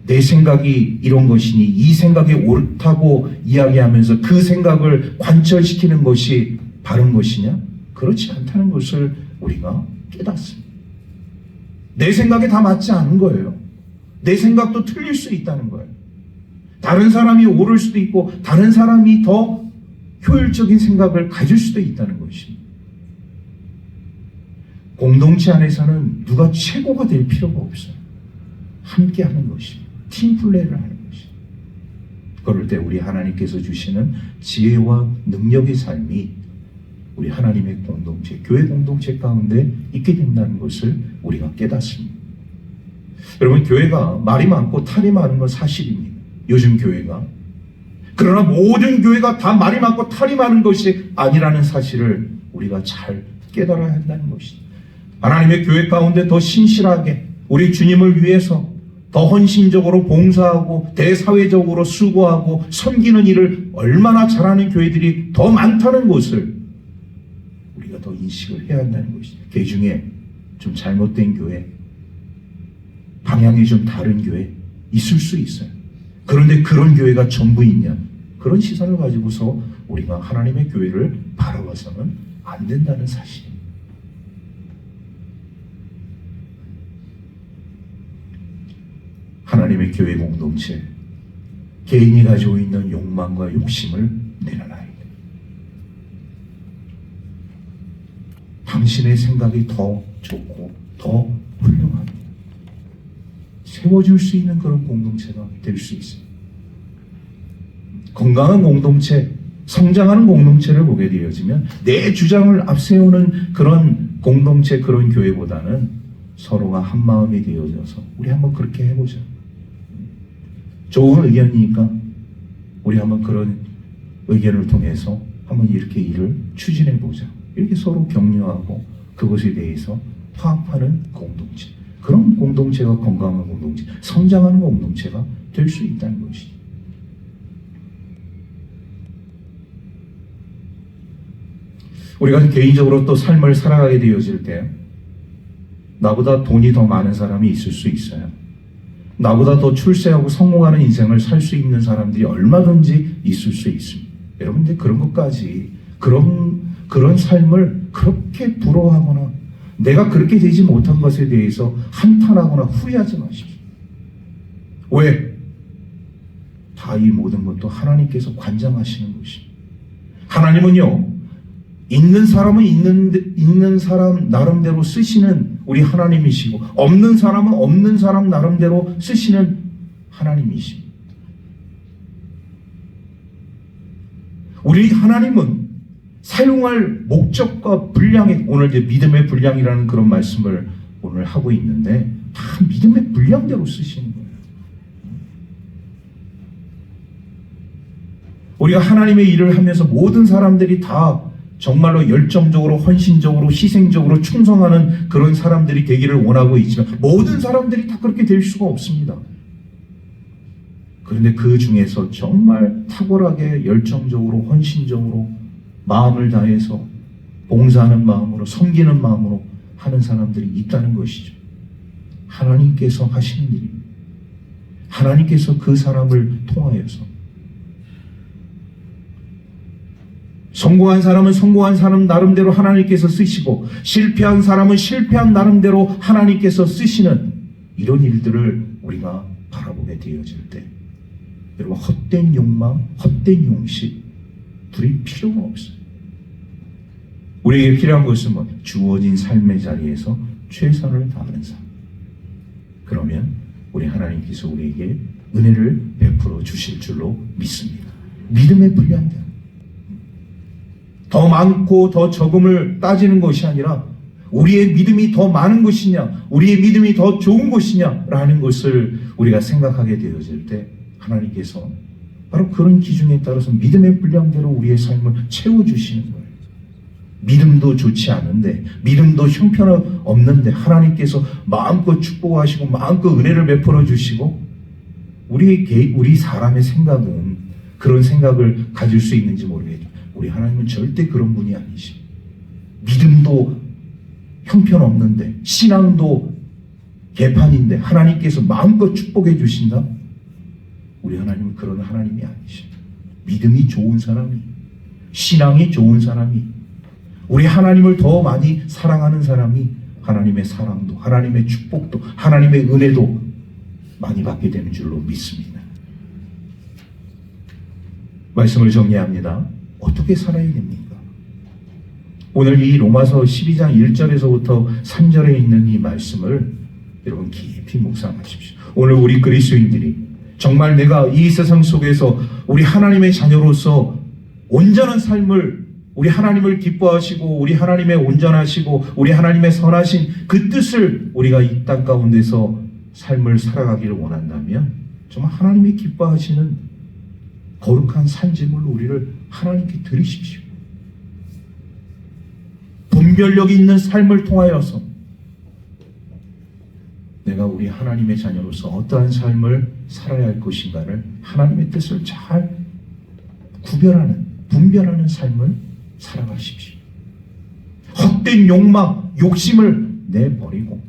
내 생각이 이런 것이니 이 생각이 옳다고 이야기하면서 그 생각을 관철시키는 것이 바른 것이냐? 그렇지 않다는 것을 우리가 깨닫습니다. 내 생각이 다 맞지 않은 거예요. 내 생각도 틀릴 수 있다는 거예요. 다른 사람이 옳을 수도 있고 다른 사람이 더 효율적인 생각을 가질 수도 있다는 것입니다. 공동체 안에서는 누가 최고가 될 필요가 없어요. 함께 하는 것입니다. 팀플레이를 하는 것입니다. 그럴 때 우리 하나님께서 주시는 지혜와 능력의 삶이 우리 하나님의 공동체, 교회 공동체 가운데 있게 된다는 것을 우리가 깨닫습니다. 여러분, 교회가 말이 많고 탈이 많은 건 사실입니다. 요즘 교회가. 그러나 모든 교회가 다 말이 많고 탈이 많은 것이 아니라는 사실을 우리가 잘 깨달아야 한다는 것입니다. 하나님의 교회 가운데 더 신실하게 우리 주님을 위해서 더 헌신적으로 봉사하고 대사회적으로 수고하고 섬기는 일을 얼마나 잘하는 교회들이 더 많다는 것을 우리가 더 인식을 해야 한다는 것입니다. 그 중에 좀 잘못된 교회, 방향이 좀 다른 교회 있을 수 있어요. 그런데 그런 교회가 전부 있냐? 그런 시선을 가지고서 우리가 하나님의 교회를 바라봐서는 안 된다는 사실입니다. 하나님의 교회 공동체, 개인이 가지고 있는 욕망과 욕심을 내려놔야 돼. 당신의 생각이 더 좋고 더 훌륭합니다. 세워줄 수 있는 그런 공동체가 될 수 있어요. 건강한 공동체, 성장하는 공동체를 보게 되어지면 내 주장을 앞세우는 그런 공동체, 그런 교회보다는 서로가 한 마음이 되어져서 우리 한번 그렇게 해보자. 좋은 의견이니까 우리 한번 그런 의견을 통해서 한번 이렇게 일을 추진해보자. 이렇게 서로 격려하고 그것에 대해서 화합하는 공동체. 그런 공동체가 건강한 공동체, 성장하는 공동체가 될 수 있다는 것이죠. 우리가 개인적으로 또 삶을 살아가게 되어질 때 나보다 돈이 더 많은 사람이 있을 수 있어요. 나보다 더 출세하고 성공하는 인생을 살 수 있는 사람들이 얼마든지 있을 수 있습니다. 여러분들 그런 것까지 그런 삶을 그렇게 부러워하거나 내가 그렇게 되지 못한 것에 대해서 한탄하거나 후회하지 마십시오. 왜? 다 이 모든 것도 하나님께서 관장하시는 것입니다. 하나님은요, 있는 사람은 있는 사람 나름대로 쓰시는 우리 하나님이시고, 없는 사람은 없는 사람 나름대로 쓰시는 하나님이십니다. 우리 하나님은 사용할 목적과 분량에, 오늘 이제 믿음의 분량이라는 그런 말씀을 오늘 하고 있는데, 다 믿음의 분량대로 쓰시는 거예요. 우리가 하나님의 일을 하면서 모든 사람들이 다 정말로 열정적으로, 헌신적으로, 희생적으로 충성하는 그런 사람들이 되기를 원하고 있지만 모든 사람들이 다 그렇게 될 수가 없습니다. 그런데 그 중에서 정말 탁월하게 열정적으로, 헌신적으로 마음을 다해서 봉사하는 마음으로, 섬기는 마음으로 하는 사람들이 있다는 것이죠. 하나님께서 하시는 일입니다. 하나님께서 그 사람을 통하여서 성공한 사람은 성공한 사람 나름대로 하나님께서 쓰시고, 실패한 사람은 실패한 나름대로 하나님께서 쓰시는 이런 일들을 우리가 바라보게 되어질 때, 여러분, 헛된 욕망, 헛된 용식 부릴 필요가 없어요. 우리에게 필요한 것은 뭐? 주어진 삶의 자리에서 최선을 다하는 삶. 그러면 우리 하나님께서 우리에게 은혜를 베풀어 주실 줄로 믿습니다. 믿음의 분량대로. 더 많고 더 적음을 따지는 것이 아니라 우리의 믿음이 더 많은 것이냐, 우리의 믿음이 더 좋은 것이냐라는 것을 우리가 생각하게 되어질 때 하나님께서 바로 그런 기준에 따라서 믿음의 분량대로 우리의 삶을 채워주시는 거예요. 믿음도 좋지 않은데, 믿음도 형편없는데 하나님께서 마음껏 축복하시고 마음껏 은혜를 베풀어 주시고, 우리 사람의 생각은 그런 생각을 가질 수 있는지 모르겠죠. 우리 하나님은 절대 그런 분이 아니십니다. 믿음도 형편없는데, 신앙도 개판인데 하나님께서 마음껏 축복해 주신다? 우리 하나님은 그런 하나님이 아니십니다. 믿음이 좋은 사람이, 신앙이 좋은 사람이, 우리 하나님을 더 많이 사랑하는 사람이 하나님의 사랑도, 하나님의 축복도, 하나님의 은혜도 많이 받게 되는 줄로 믿습니다. 말씀을 정리합니다. 어떻게 살아야 됩니까? 오늘 이 로마서 12장 1절에서부터 3절에 있는 이 말씀을 여러분 깊이 묵상하십시오. 오늘 우리 그리스도인들이 정말 내가 이 세상 속에서 우리 하나님의 자녀로서 온전한 삶을, 우리 하나님을 기뻐하시고 우리 하나님의 온전하시고 우리 하나님의 선하신 그 뜻을 우리가 이 땅 가운데서 삶을 살아가기를 원한다면 정말 하나님이 기뻐하시는 거룩한 산제물로 우리를 하나님께 드리십시오. 분별력 있는 삶을 통하여서 내가 우리 하나님의 자녀로서 어떠한 삶을 살아야 할 것인가를 하나님의 뜻을 잘 구별하는, 분별하는 삶을 살아가십시오. 헛된 욕망, 욕심을 내버리고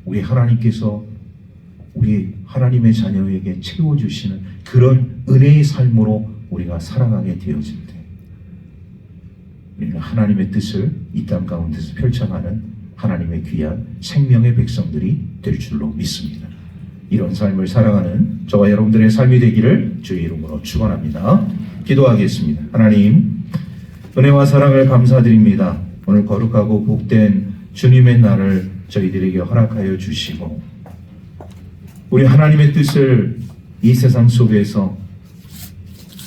우리 하나님께서 우리 하나님의 자녀에게 채워주시는 그런 은혜의 삶으로 우리가 살아가게 되어질 때 우리는 하나님의 뜻을 이 땅 가운데서 펼쳐가는 하나님의 귀한 생명의 백성들이 될 줄로 믿습니다. 이런 삶을 살아가는 저와 여러분들의 삶이 되기를 주의 이름으로 축원합니다. 기도하겠습니다. 하나님, 은혜와 사랑을 감사드립니다. 오늘 거룩하고 복된 주님의 날을 저희들에게 허락하여 주시고 우리 하나님의 뜻을 이 세상 속에서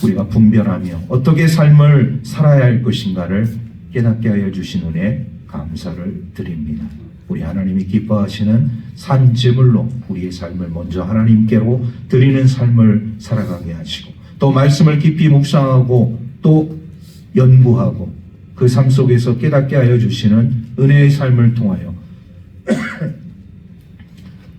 우리가 분별하며 어떻게 삶을 살아야 할 것인가를 깨닫게 하여 주신 은혜 감사를 드립니다. 우리 하나님이 기뻐하시는 산제물로 우리의 삶을 먼저 하나님께로 드리는 삶을 살아가게 하시고 또 말씀을 깊이 묵상하고 또 연구하고 그 삶 속에서 깨닫게 하여 주시는 은혜의 삶을 통하여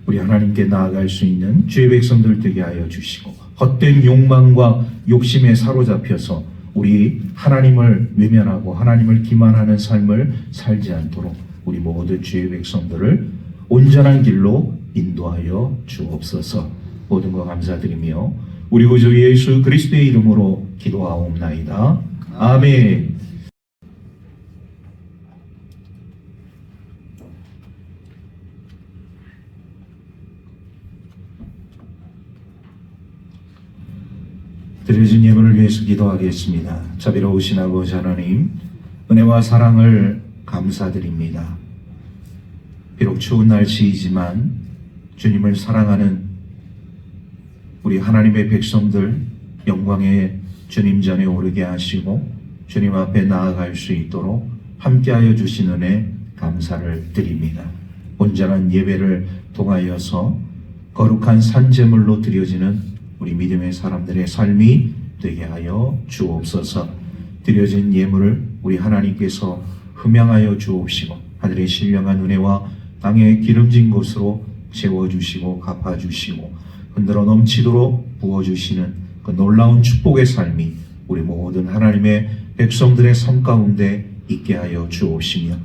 우리 하나님께 나아갈 수 있는 주의 백성들 되게 하여 주시고 헛된 욕망과 욕심에 사로잡혀서 우리 하나님을 외면하고 하나님을 기만하는 삶을 살지 않도록 우리 모든 주의 백성들을 온전한 길로 인도하여 주옵소서. 모든 것 감사드리며 우리 구주 예수 그리스도의 이름으로 기도하옵나이다. 아멘. 드려진 예물을 위해서 기도하겠습니다. 자비로우신 아버지 하나님, 은혜와 사랑을 감사드립니다. 비록 추운 날씨이지만 주님을 사랑하는 우리 하나님의 백성들 영광의 주님 전에 오르게 하시고 주님 앞에 나아갈 수 있도록 함께하여 주신 은혜 감사를 드립니다. 온전한 예배를 통하여서 거룩한 산제물로 드려지는 우리 믿음의 사람들의 삶이 되게 하여 주옵소서. 드려진 예물을 우리 하나님께서 흠양하여 주옵시고 하늘의 신령한 은혜와 땅의 기름진 곳으로 채워주시고 갚아주시고 흔들어 넘치도록 부어주시는 그 놀라운 축복의 삶이 우리 모든 하나님의 백성들의 삶 가운데 있게 하여 주옵시며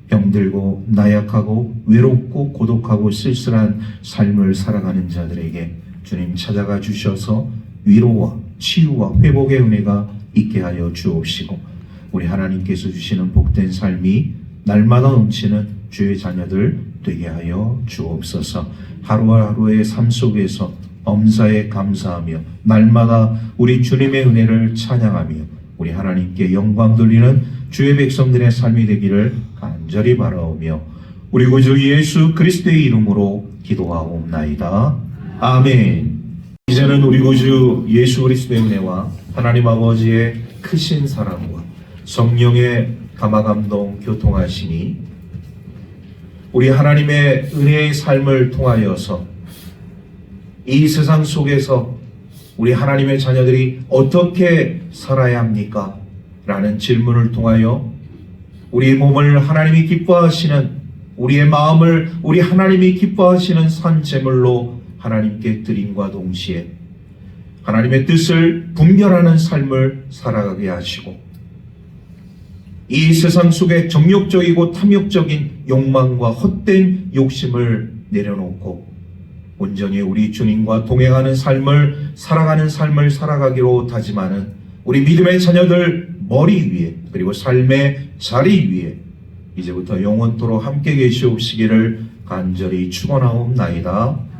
병들고 나약하고 외롭고 고독하고 쓸쓸한 삶을 살아가는 자들에게 주님 찾아가 주셔서 위로와 치유와 회복의 은혜가 있게 하여 주옵시고 우리 하나님께서 주시는 복된 삶이 날마다 넘치는 주의 자녀들 되게 하여 주옵소서. 하루하루의 삶 속에서 엄사에 감사하며 날마다 우리 주님의 은혜를 찬양하며 우리 하나님께 영광 돌리는 주의 백성들의 삶이 되기를 간절히 바라오며 우리 구주 예수 그리스도의 이름으로 기도하옵나이다. 아멘. 이제는 우리 구주 예수 그리스도의 은혜와 하나님 아버지의 크신 사랑과 성령의 감화감동 교통하시니 우리 하나님의 은혜의 삶을 통하여서 이 세상 속에서 우리 하나님의 자녀들이 어떻게 살아야 합니까? 라는 질문을 통하여 우리의 몸을 하나님이 기뻐하시는 우리의 마음을 우리 하나님이 기뻐하시는 산제물로 하나님께 드림과 동시에 하나님의 뜻을 분별하는 삶을 살아가게 하시고 이 세상 속에 정욕적이고 탐욕적인 욕망과 헛된 욕심을 내려놓고 온전히 우리 주님과 동행하는 삶을 살아가는 삶을 살아가기로 다짐하는 우리 믿음의 자녀들 머리 위에 그리고 삶의 자리 위에 이제부터 영원토록 함께 계시옵시기를 간절히 축원하옵나이다.